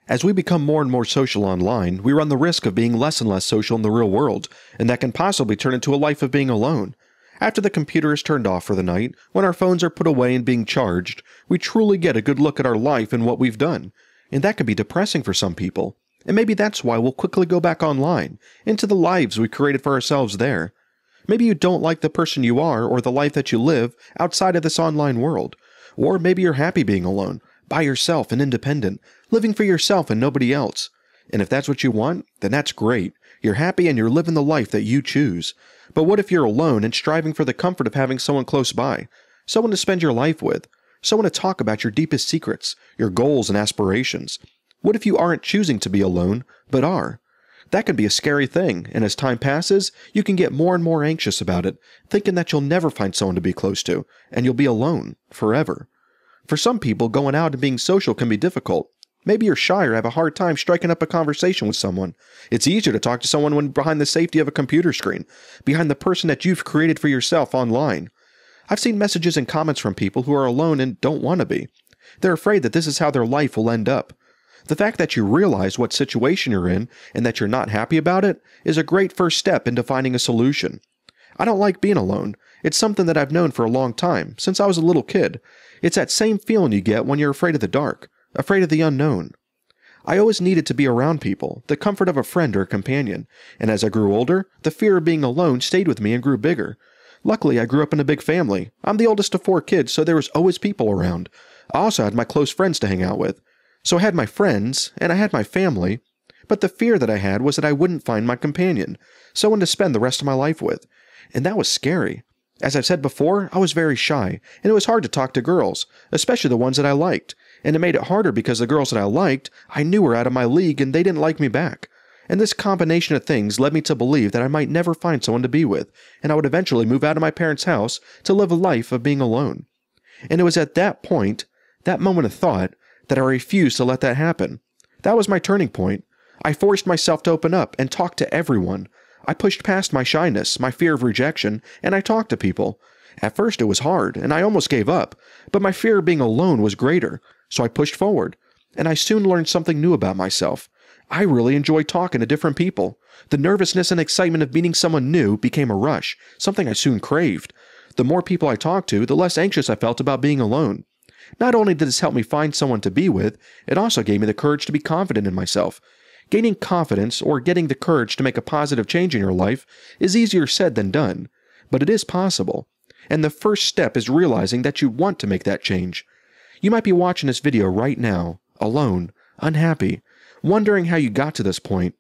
As we become more and more social online, we run the risk of being less and less social in the real world, and that can possibly turn into a life of being alone. After the computer is turned off for the night, when our phones are put away and being charged, we truly get a good look at our life and what we've done. And that can be depressing for some people. And maybe that's why we'll quickly go back online, into the lives we created for ourselves there. Maybe you don't like the person you are or the life that you live outside of this online world. Or maybe you're happy being alone, by yourself and independent, living for yourself and nobody else. And if that's what you want, then that's great. You're happy and you're living the life that you choose. But what if you're alone and striving for the comfort of having someone close by, someone to spend your life with, someone to talk about your deepest secrets, your goals and aspirations? What if you aren't choosing to be alone, but are? That can be a scary thing, and as time passes, you can get more and more anxious about it, thinking that you'll never find someone to be close to, and you'll be alone, forever. For some people, going out and being social can be difficult. Maybe you're shy or have a hard time striking up a conversation with someone. It's easier to talk to someone when behind the safety of a computer screen, behind the person that you've created for yourself online. I've seen messages and comments from people who are alone and don't want to be. They're afraid that this is how their life will end up. The fact that you realize what situation you're in and that you're not happy about it is a great first step into finding a solution. I don't like being alone. It's something that I've known for a long time, since I was a little kid. It's that same feeling you get when you're afraid of the dark, afraid of the unknown. I always needed to be around people, the comfort of a friend or a companion, and as I grew older, the fear of being alone stayed with me and grew bigger. Luckily, I grew up in a big family. I'm the oldest of 4 kids, so there was always people around. I also had my close friends to hang out with. So I had my friends, and I had my family, but the fear that I had was that I wouldn't find my companion, someone to spend the rest of my life with. And that was scary. As I've said before, I was very shy, and it was hard to talk to girls, especially the ones that I liked. And it made it harder because the girls that I liked, I knew were out of my league and they didn't like me back. And this combination of things led me to believe that I might never find someone to be with, and I would eventually move out of my parents' house to live a life of being alone. And it was at that point, that moment of thought, that I refused to let that happen. That was my turning point. I forced myself to open up and talk to everyone. I pushed past my shyness, my fear of rejection, and I talked to people. At first it was hard, and I almost gave up, but my fear of being alone was greater, so I pushed forward. And I soon learned something new about myself. I really enjoy talking to different people. The nervousness and excitement of meeting someone new became a rush, something I soon craved. The more people I talked to, the less anxious I felt about being alone. Not only did this help me find someone to be with, it also gave me the courage to be confident in myself. Gaining confidence, or getting the courage to make a positive change in your life, is easier said than done. But it is possible. And the first step is realizing that you want to make that change. You might be watching this video right now, alone, unhappy, wondering how you got to this point.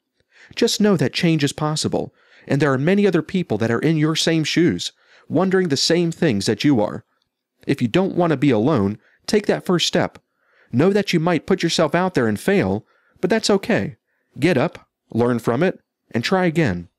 Just know that change is possible, and there are many other people that are in your same shoes, wondering the same things that you are. If you don't want to be alone, take that first step. Know that you might put yourself out there and fail, but that's okay. Get up, learn from it, and try again.